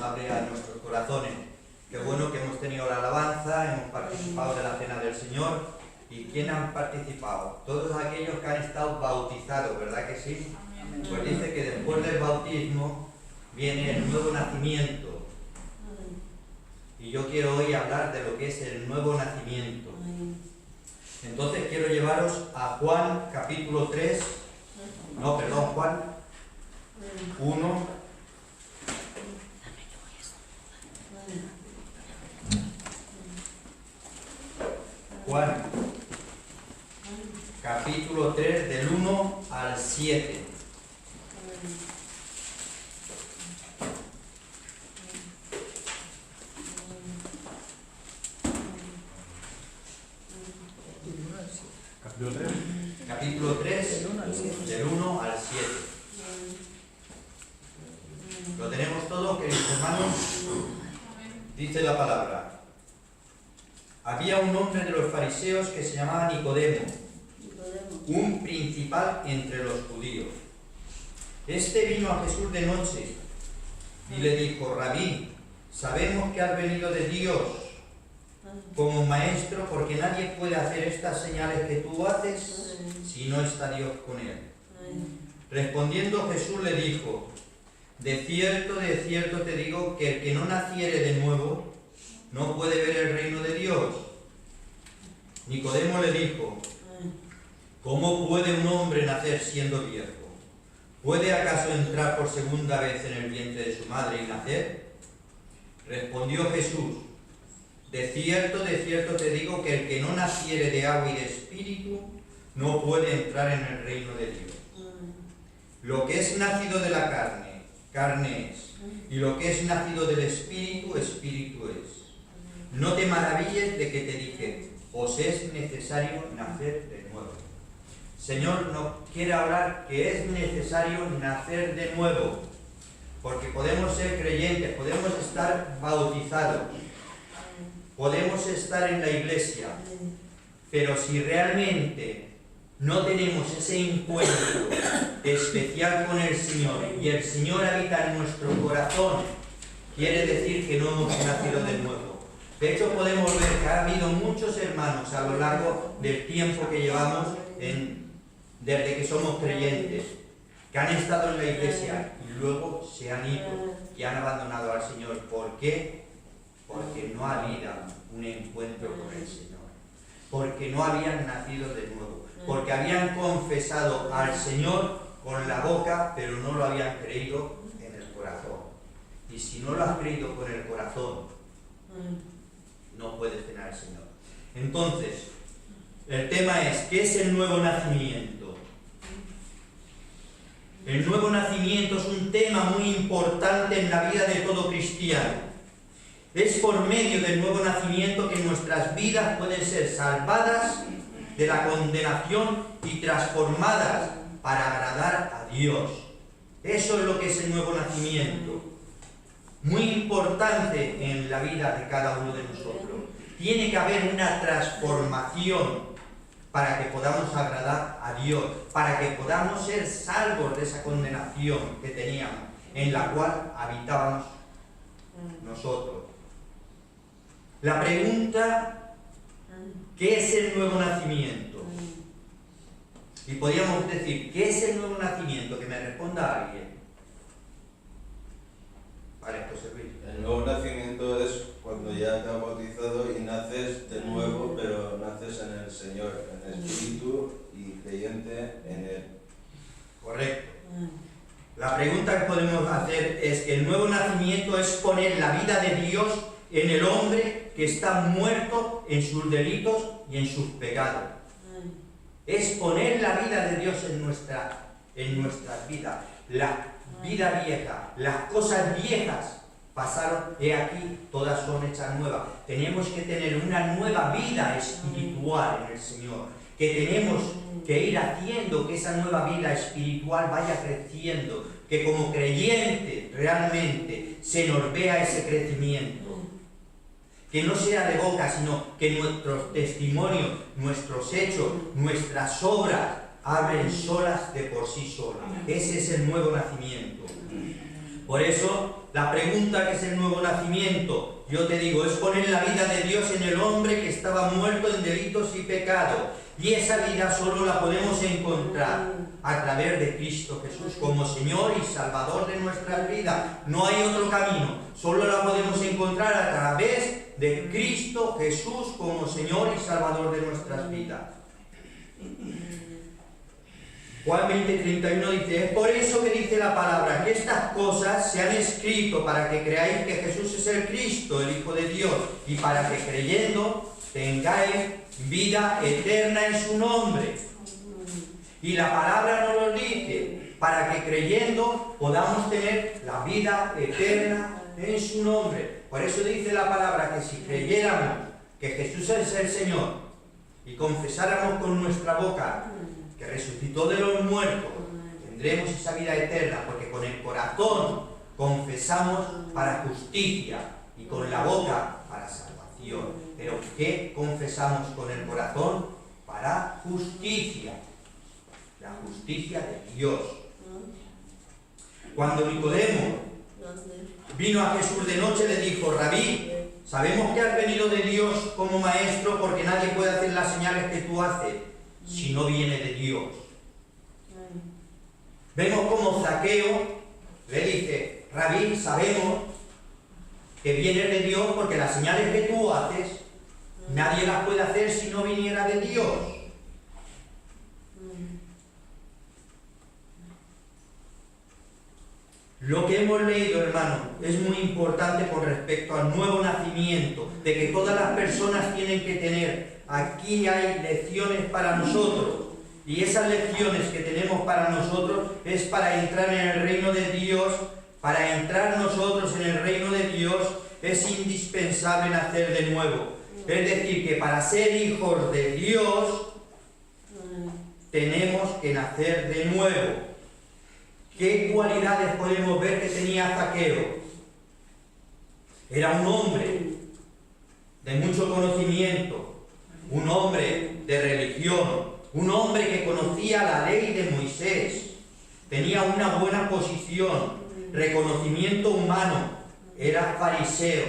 hable a nuestros corazones. Qué bueno que hemos tenido la alabanza, hemos participado de la cena del Señor. ¿Y quién han participado? Todos aquellos que han estado bautizados, ¿verdad que sí? Pues dice que después del bautismo viene el nuevo nacimiento. Y yo quiero hoy hablar de lo que es el nuevo nacimiento. Entonces quiero llevaros a Juan capítulo 3, Juan 1. Juan capítulo 3 del 1 al 7. Capítulo 3 del 1 al 7. ¿Lo tenemos todo, queridos hermanos? Dice la palabra. Había un hombre de los fariseos que se llamaba Nicodemo, un principal entre los judíos. Este vino a Jesús de noche y le dijo: Rabí, sabemos que has venido de Dios como maestro, porque nadie puede hacer estas señales que tú haces si no está Dios con él. Respondiendo Jesús le dijo: de cierto te digo que el que no naciere de nuevo no puede ver el reino de Dios. Nicodemo le dijo: ¿cómo puede un hombre nacer siendo viejo? ¿Puede acaso entrar por segunda vez en el vientre de su madre y nacer? Respondió Jesús: de cierto te digo que el que no naciere de agua y de espíritu no puede entrar en el reino de Dios. Lo que es nacido de la carne, carne es, y lo que es nacido del espíritu, espíritu es. No te maravilles de que te dije: os es necesario nacer de nuevo. Señor nos quiere hablar que es necesario nacer de nuevo, porque podemos ser creyentes, podemos estar bautizados, podemos estar en la iglesia, pero si realmente no tenemos ese encuentro especial con el Señor y el Señor habita en nuestro corazón, quiere decir que no hemos nacido de nuevo. De hecho, podemos ver que ha habido muchos hermanos a lo largo del tiempo que llevamos desde que somos creyentes, que han estado en la iglesia y luego se han ido y han abandonado al Señor. ¿Por qué? Porque no había un encuentro con el Señor, porque no habían nacido de nuevo, porque habían confesado al Señor con la boca, pero no lo habían creído en el corazón. Y si no lo has creído con el corazón, no puedes tener al Señor. Entonces, el tema es: ¿qué es el nuevo nacimiento? El nuevo nacimiento es un tema muy importante en la vida de todo cristiano. Es por medio del nuevo nacimiento que nuestras vidas pueden ser salvadas de la condenación y transformadas para agradar a Dios. Eso es lo que es el nuevo nacimiento. Muy importante en la vida de cada uno de nosotros. Tiene que haber una transformación para que podamos agradar a Dios, para que podamos ser salvos de esa condenación que teníamos, en la cual habitábamos nosotros. La pregunta: ¿qué es el nuevo nacimiento? Y podríamos decir: ¿qué es el nuevo nacimiento? Que me responda alguien. Vale, José Luis. El nuevo nacimiento es cuando ya te has bautizado y naces de nuevo, pero naces en el Señor, en el Espíritu y creyente en Él. Correcto. La pregunta que podemos hacer es que el nuevo nacimiento es poner la vida de Dios en el hombre que está muerto en sus delitos y en sus pecados. Es poner la vida de Dios en nuestras vidas. La vida vieja, las cosas viejas pasaron, he aquí, todas son hechas nuevas. Tenemos que tener una nueva vida espiritual en el Señor, que tenemos que ir haciendo que esa nueva vida espiritual vaya creciendo, que como creyente realmente se nos vea ese crecimiento. Que no sea de boca, sino que nuestros testimonios, nuestros hechos, nuestras obras hablen solas de por sí solas. Ese es el nuevo nacimiento. Por eso, la pregunta que es el nuevo nacimiento, yo te digo, es poner la vida de Dios en el hombre que estaba muerto en delitos y pecados. Y esa vida solo la podemos encontrar a través de Cristo Jesús como Señor y Salvador de nuestras vidas. No hay otro camino, solo la podemos encontrar a través de Cristo Jesús como Señor y Salvador de nuestras vidas. Juan 20:31 dice, es por eso que dice la palabra, que estas cosas se han escrito para que creáis que Jesús es el Cristo, el Hijo de Dios, y para que creyendo tengáis vida eterna en su nombre. Y la palabra nos lo dice, para que creyendo podamos tener la vida eterna en su nombre. Por eso dice la palabra que si creyéramos que Jesús es el Señor y confesáramos con nuestra boca que resucitó de los muertos, tendremos esa vida eterna, porque con el corazón confesamos para justicia y con la boca para salvación. Pero ¿qué confesamos con el corazón? Para justicia, la justicia de Dios. Cuando Nicodemo vino a Jesús de noche, le dijo, Rabí, sabemos que has venido de Dios como maestro, porque nadie puede hacer las señales que tú haces si no viene de Dios. Vemos como Zaqueo le dice, Rabí, sabemos que vienes de Dios porque las señales que tú haces nadie las puede hacer si no viniera de Dios. Lo que hemos leído, hermano, es muy importante con respecto al nuevo nacimiento, de que todas las personas tienen que tener. Aquí hay lecciones para nosotros, y esas lecciones que tenemos para nosotros es para entrar en el reino de Dios. Para entrar nosotros en el reino de Dios es indispensable nacer de nuevo. Es decir, que para ser hijos de Dios tenemos que nacer de nuevo. ¿Qué cualidades podemos ver que tenía Zaqueo? Era un hombre de mucho conocimiento, un hombre de religión, un hombre que conocía la ley de Moisés, tenía una buena posición, reconocimiento humano, era fariseo,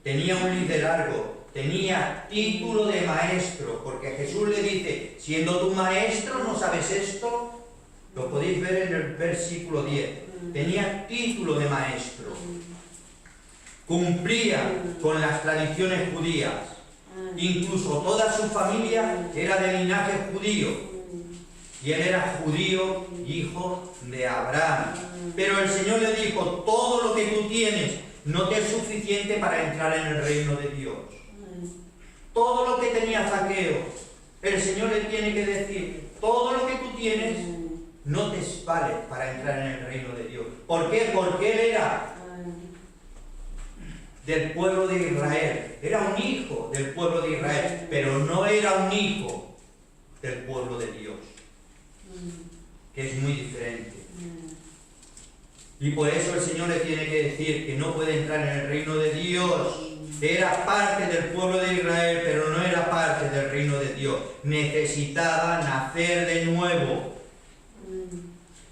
tenía un liderazgo, tenía título de maestro, porque Jesús le dice, siendo tu maestro, ¿no sabes esto? Lo podéis ver en el versículo 10. Tenía título de maestro. Cumplía con las tradiciones judías. Incluso toda su familia era de linaje judío. Y él era judío, hijo de Abraham. Pero el Señor le dijo, todo lo que tú tienes no te es suficiente para entrar en el reino de Dios. Todo lo que tenía Zaqueo, el Señor le tiene que decir, todo lo que tú tienes no te vale para entrar en el reino de Dios. ¿Por qué? Porque él era del pueblo de Israel. Era un hijo del pueblo de Israel, pero no era un hijo del pueblo de Dios, que es muy diferente. Y por eso el Señor le tiene que decir que no puede entrar en el reino de Dios. Era parte del pueblo de Israel, pero no era parte del reino de Dios. Necesitaba nacer de nuevo.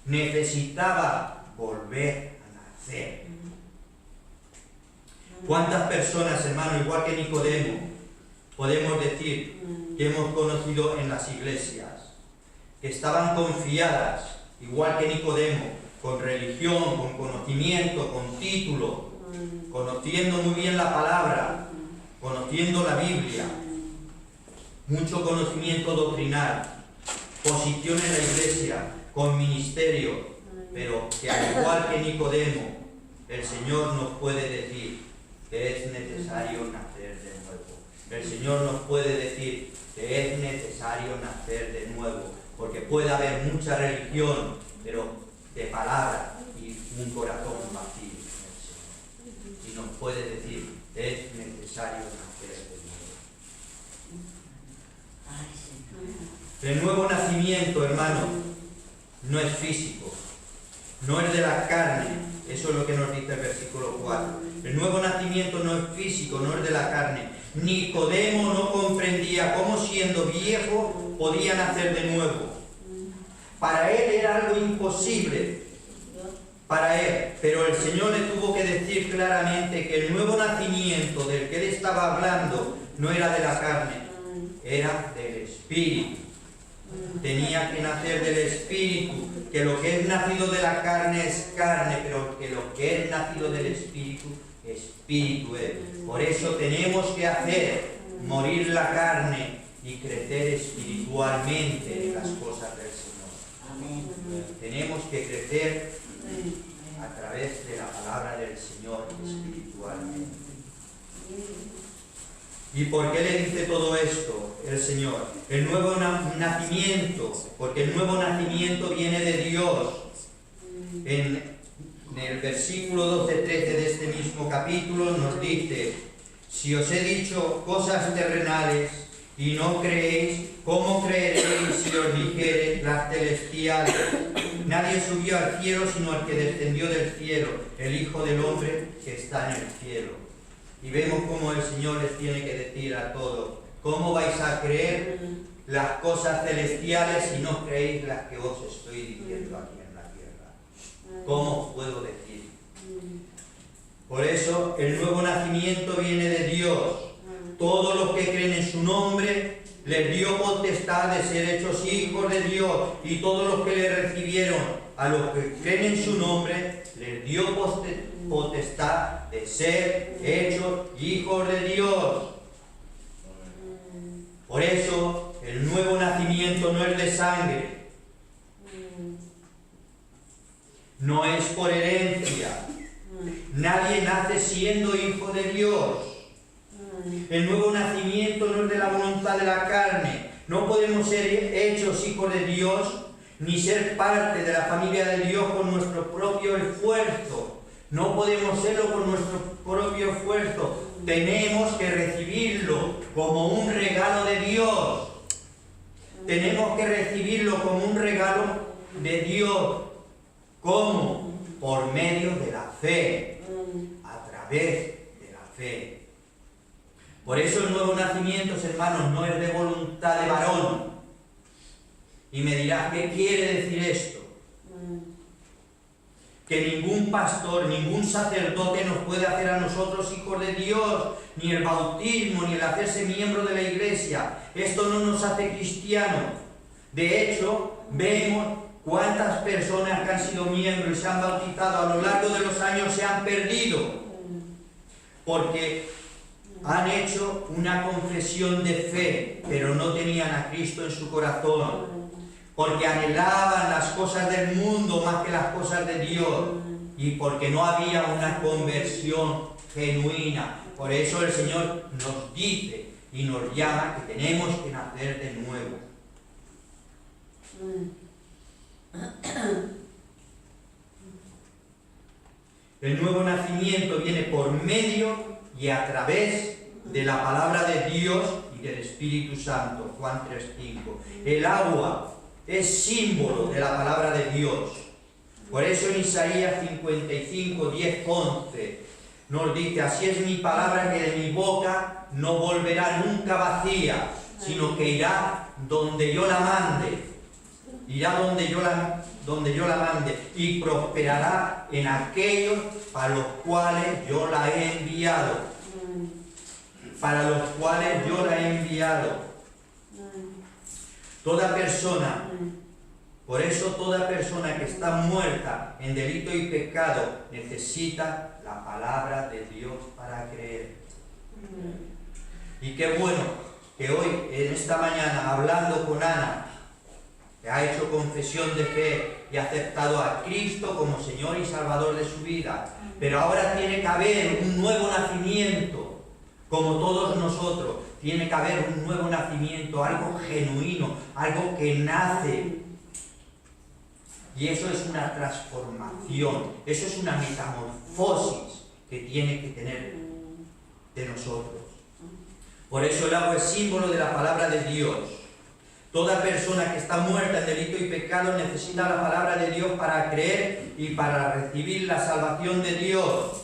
Necesitaba volver a nacer. ¿Cuántas personas, hermano, igual que Nicodemo, podemos decir que hemos conocido en las iglesias, que estaban confiadas, igual que Nicodemo, con religión, con conocimiento, con título, conociendo muy bien la palabra, conociendo la Biblia, mucho conocimiento doctrinal, posición en la iglesia, con ministerio, pero que al igual que Nicodemo, el Señor nos puede decir que es necesario nacer de nuevo. El Señor nos puede decir que es necesario nacer de nuevo, porque puede haber mucha religión, pero de palabra y un corazón vacío en el Señor. Y nos puede decir que es necesario nacer de nuevo. El nuevo nacimiento, hermano, no es físico, no es de la carne. Eso es lo que nos dice el versículo 4. El nuevo nacimiento no es físico, no es de la carne. Nicodemo no comprendía cómo, siendo viejo, podía nacer de nuevo. Para él era algo imposible. para él. Pero el Señor le tuvo que decir claramente que el nuevo nacimiento del que él estaba hablando no era de la carne, era del Espíritu. Tenía que nacer del Espíritu, que lo que es nacido de la carne es carne, pero que lo que es nacido del Espíritu, Espíritu es. Por eso tenemos que hacer morir la carne y crecer espiritualmente en las cosas del Señor. Tenemos que crecer a través de la palabra del Señor espiritualmente. ¿Y por qué le dice todo esto el Señor? El nuevo nacimiento, porque el nuevo nacimiento viene de Dios. En el versículo 12-13 de este mismo capítulo nos dice: si os he dicho cosas terrenales y no creéis, ¿cómo creeréis si os dijere las celestiales? Nadie subió al cielo sino el que descendió del cielo, el Hijo del Hombre que está en el cielo. Y vemos cómo el Señor les tiene que decir a todos: ¿cómo vais a creer las cosas celestiales si no creéis las que os estoy diciendo aquí en la tierra? ¿Cómo puedo decir? Por eso el nuevo nacimiento viene de Dios. Todos los que creen en su nombre les dio potestad de ser hechos hijos de Dios, y todos los que le recibieron, a los que creen en su nombre, les dio potestad de ser hechos hijos de Dios. Por eso el nuevo nacimiento no es de sangre, no es por herencia. Nadie nace siendo hijo de Dios. El nuevo nacimiento no es de la voluntad de la carne. No podemos ser hechos hijos de Dios ni ser parte de la familia de Dios con nuestro propio esfuerzo. No podemos serlo con nuestro propio esfuerzo. Tenemos que recibirlo como un regalo de Dios. Tenemos que recibirlo como un regalo de Dios. ¿Cómo? Por medio de la fe. A través de la fe. Por eso el nuevo nacimiento, hermanos, no es de voluntad de varón. Y me dirás, ¿qué quiere decir esto? Que ningún pastor, ningún sacerdote nos puede hacer a nosotros hijos de Dios, ni el bautismo, ni el hacerse miembro de la iglesia. Esto no nos hace cristianos. De hecho, vemos cuántas personas que han sido miembros y se han bautizado a lo largo de los años se han perdido. Porque han hecho una confesión de fe, pero no tenían a Cristo en su corazón. Porque anhelaban las cosas del mundo más que las cosas de Dios, y porque no había una conversión genuina. Por eso el Señor nos dice y nos llama que tenemos que nacer de nuevo. El nuevo nacimiento viene por medio y a través de la palabra de Dios y del Espíritu Santo. Juan 3:5. El agua es símbolo de la palabra de Dios. Por eso en Isaías 55, 10, 11 nos dice: así es mi palabra que de mi boca no volverá nunca vacía, sino que irá donde yo la mande. Irá donde yo la mande, y prosperará en aquellos para los cuales yo la he enviado. Para los cuales yo la he enviado. Toda persona, por eso toda persona que está muerta en delito y pecado necesita la palabra de Dios para creer. Y qué bueno que hoy, en esta mañana, hablando con Ana, que ha hecho confesión de fe y ha aceptado a Cristo como Señor y Salvador de su vida, pero ahora tiene que haber un nuevo nacimiento, como todos nosotros. Tiene que haber un nuevo nacimiento, algo genuino, algo que nace. Y eso es una transformación, eso es una metamorfosis que tiene que tener de nosotros. Por eso el agua es símbolo de la palabra de Dios. Toda persona que está muerta en delito y pecado necesita la palabra de Dios para creer y para recibir la salvación de Dios.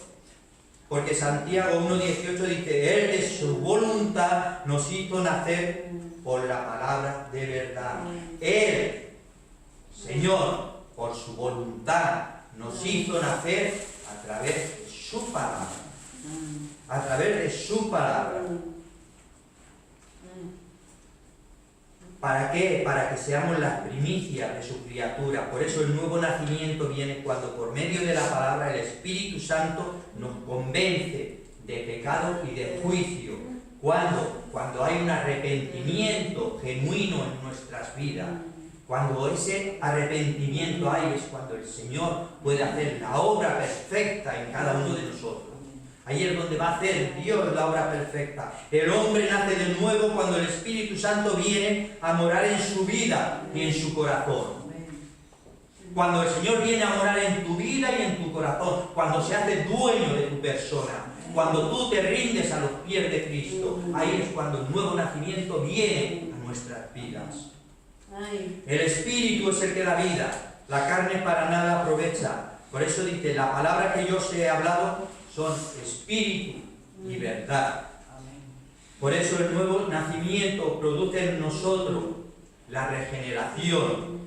Porque Santiago 1:18 dice: Él de su voluntad nos hizo nacer por la palabra de verdad. Él, Señor, por su voluntad nos hizo nacer a través de su palabra. A través de su palabra. ¿Para qué? Para que seamos las primicias de su criatura. Por eso el nuevo nacimiento viene cuando por medio de la palabra el Espíritu Santo nos convence de pecado y de juicio. Cuando hay un arrepentimiento genuino en nuestras vidas. Cuando ese arrepentimiento hay, es cuando el Señor puede hacer la obra perfecta en cada uno de nosotros. Ahí es donde va a hacer Dios la obra perfecta. El hombre nace de nuevo cuando el Espíritu Santo viene a morar en su vida y en su corazón. Cuando el Señor viene a morar en tu vida y en tu corazón. Cuando se hace dueño de tu persona. Cuando tú te rindes a los pies de Cristo. Ahí es cuando el nuevo nacimiento viene a nuestras vidas. El Espíritu es el que da vida. La carne para nada aprovecha. Por eso dice, la palabra que yo os he hablado son espíritu y verdad. Por eso el nuevo nacimiento produce en nosotros la regeneración.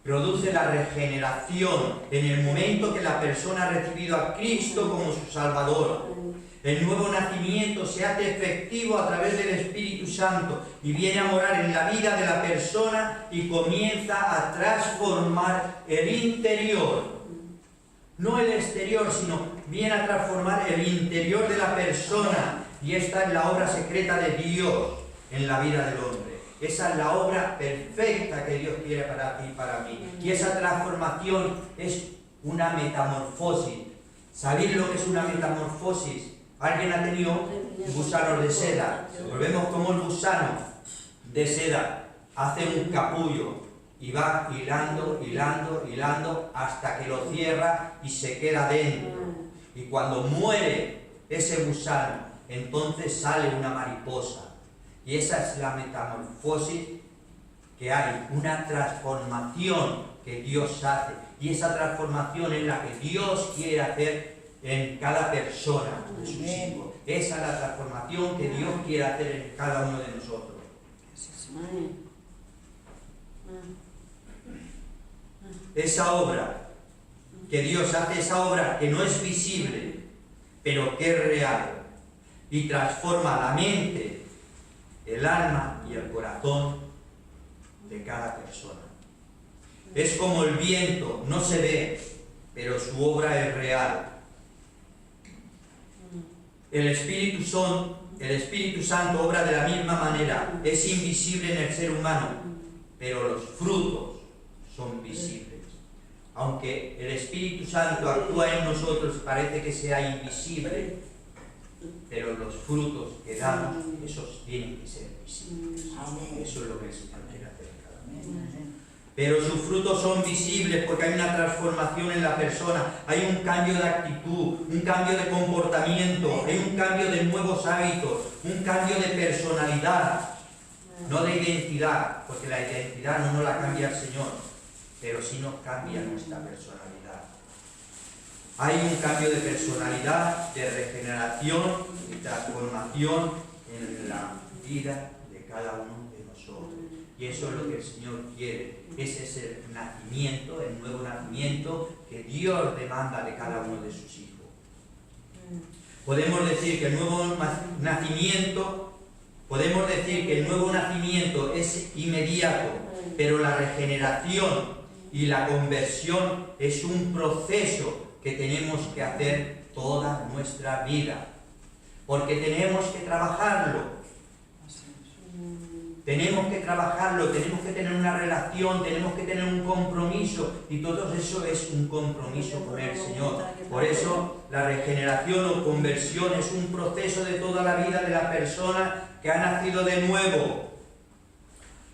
Produce la regeneración en el momento que la persona ha recibido a Cristo como su Salvador. El nuevo nacimiento se hace efectivo a través del Espíritu Santo y viene a morar en la vida de la persona y comienza a transformar el interior. No el exterior, sino viene a transformar el interior de la persona. Y esta es la obra secreta de Dios en la vida del hombre. Esa es la obra perfecta que Dios quiere para ti y para mí. Y esa transformación es una metamorfosis. ¿Sabéis lo que es una metamorfosis? ¿Alguien ha tenido gusanos de seda? Pues vemos cómo el gusano de seda hace un capullo y va hilando, hilando, hilando hasta que lo cierra y se queda dentro. Y cuando muere ese gusano, entonces sale una mariposa. Y esa es la metamorfosis que hay, una transformación que Dios hace. Y esa transformación es la que Dios quiere hacer en cada persona de sus hijos. Esa es la transformación que Dios quiere hacer en cada uno de nosotros. Esa obra que Dios hace, esa obra que no es visible, pero que es real y transforma la mente, el alma y el corazón de cada persona. Es como el viento, no se ve, pero su obra es real. El Espíritu Santo obra de la misma manera, es invisible en el ser humano, pero los frutos son visibles. Aunque el Espíritu Santo actúa en nosotros, parece que sea invisible, pero los frutos que damos, esos tienen que ser visibles. Eso es lo que el Señor quiere hacer. Pero sus frutos son visibles porque hay una transformación en la persona, hay un cambio de actitud, un cambio de comportamiento, hay un cambio de nuevos hábitos, un cambio de personalidad, no de identidad, porque la identidad no nos la cambia el Señor, pero sí nos cambia nuestra personalidad. Hay un cambio de personalidad, de regeneración y transformación en la vida de cada uno de nosotros. Y eso es lo que el Señor quiere. Ese es el nacimiento, el nuevo nacimiento que Dios demanda de cada uno de sus hijos. Podemos decir que el nuevo nacimiento es inmediato, pero la regeneración y la conversión es un proceso que tenemos que hacer toda nuestra vida. Porque tenemos que trabajarlo. Tenemos que trabajarlo, tenemos que tener una relación, tenemos que tener un compromiso, y todo eso es un compromiso con el Señor. Por eso la regeneración o conversión es un proceso de toda la vida de la persona que ha nacido de nuevo.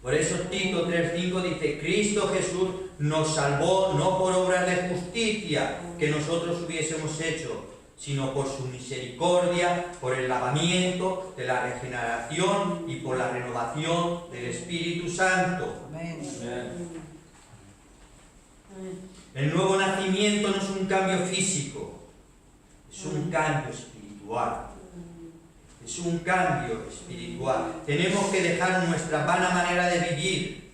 Por eso Tito 3:5 dice, Cristo Jesús nos salvó no por obras de justicia que nosotros hubiésemos hecho, sino por su misericordia, por el lavamiento de la regeneración y por la renovación del Espíritu Santo. Amén. El nuevo nacimiento no es un cambio físico, es un cambio espiritual. Es un cambio espiritual. Tenemos que dejar nuestra vana manera de vivir.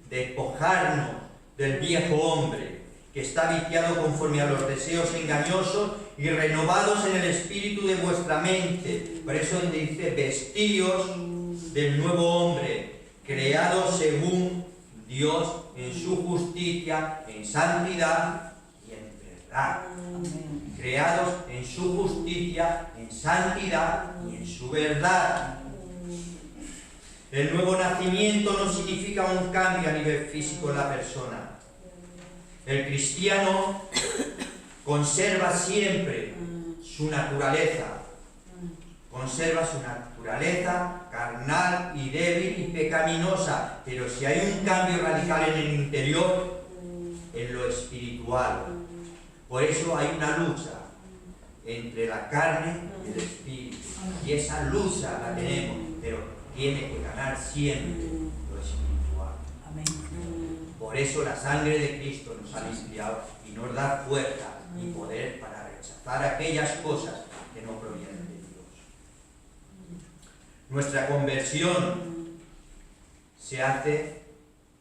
despojarnos del viejo hombre que está viciado conforme a los deseos engañosos y renovados en el espíritu de vuestra mente. Por eso dice, vestíos del nuevo hombre, creado según Dios en su justicia, en santidad y en verdad. Creados en su justicia, en santidad y en su verdad. El nuevo nacimiento no significa un cambio a nivel físico en la persona. El cristiano conserva siempre su naturaleza. Conserva su naturaleza carnal y débil y pecaminosa. Pero si hay un cambio radical en el interior, en lo espiritual. Por eso hay una lucha entre la carne y el espíritu. Y esa lucha la tenemos, pero tiene que ganar siempre lo espiritual. Por eso la sangre de Cristo nos ha limpiado y nos da fuerza y poder para rechazar aquellas cosas que no provienen de Dios. Nuestra conversión se hace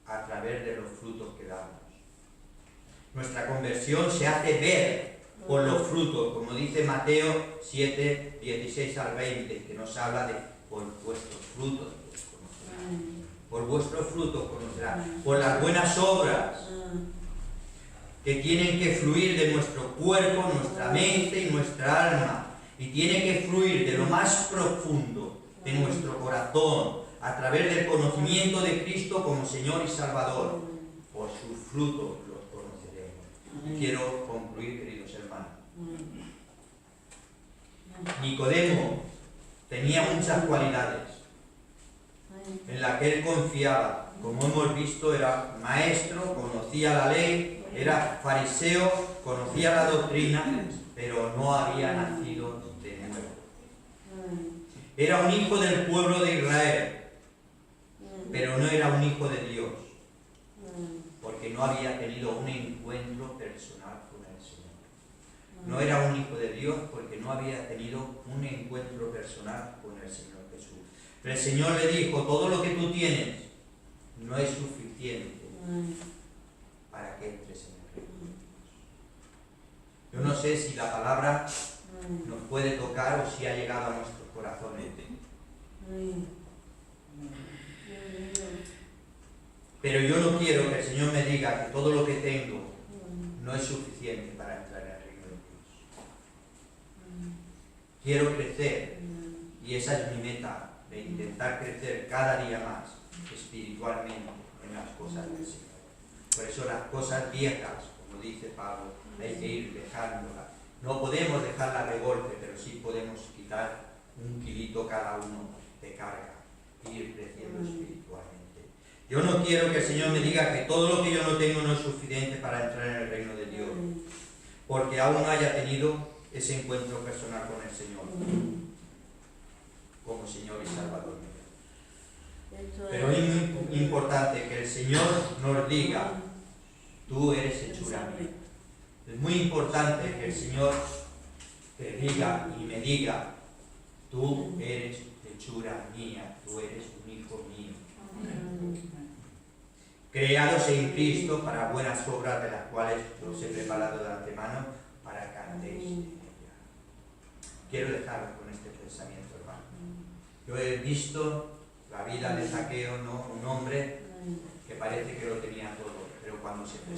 a través de los frutos que damos. Nuestra conversión se hace ver por los frutos, como dice Mateo 7, 16 al 20, que nos habla de por vuestros frutos os conocerán. Por vuestros frutos conocerán. Por las buenas obras que tienen que fluir de nuestro cuerpo, nuestra mente y nuestra alma. Y tiene que fluir de lo más profundo de nuestro corazón, a través del conocimiento de Cristo como Señor y Salvador. Por sus frutos los conoceremos. Quiero concluir, queridos hermanos. Nicodemo tenía muchas cualidades en las que él confiaba. Como hemos visto, era maestro, conocía la ley, era fariseo, conocía la doctrina, pero no había nacido de nuevo. Era un hijo del pueblo de Israel, pero no era un hijo de Dios, porque no había tenido un encuentro personal con el Señor. No era un hijo de Dios porque no había tenido un encuentro personal con el Señor Jesús. Pero el Señor le dijo, todo lo que tú tienes no es suficiente para que entres en el reino de Dios. Yo no sé si la palabra nos puede tocar o si ha llegado a nuestros corazones. Pero yo no quiero que el Señor me diga que todo lo que tengo no es suficiente para entrar en el reino de Dios. Quiero crecer y esa es mi meta, de intentar crecer cada día más espiritualmente en las cosas del Señor. Por eso las cosas viejas, como dice Pablo, hay que ir dejándolas. No podemos dejarlas de golpe, pero sí podemos quitar un kilito cada uno de carga e ir creciendo espiritualmente. Yo no quiero que el Señor me diga que todo lo que yo no tengo no es suficiente para entrar en el reino de Dios, porque aún haya tenido ese encuentro personal con el Señor, como Señor y Salvador. Pero es muy importante que el Señor nos diga, tú eres hechura mía. Es muy importante que el Señor te diga y me diga, tú eres hechura mía, tú eres un hijo mío. Creados en Cristo para buenas obras, de las cuales os he preparado de antemano para que andéis en ella. Quiero dejaros con este pensamiento, hermano. Yo he visto la vida de Zaqueo, ¿no? Un hombre que parece que lo tenía todo, pero cuando se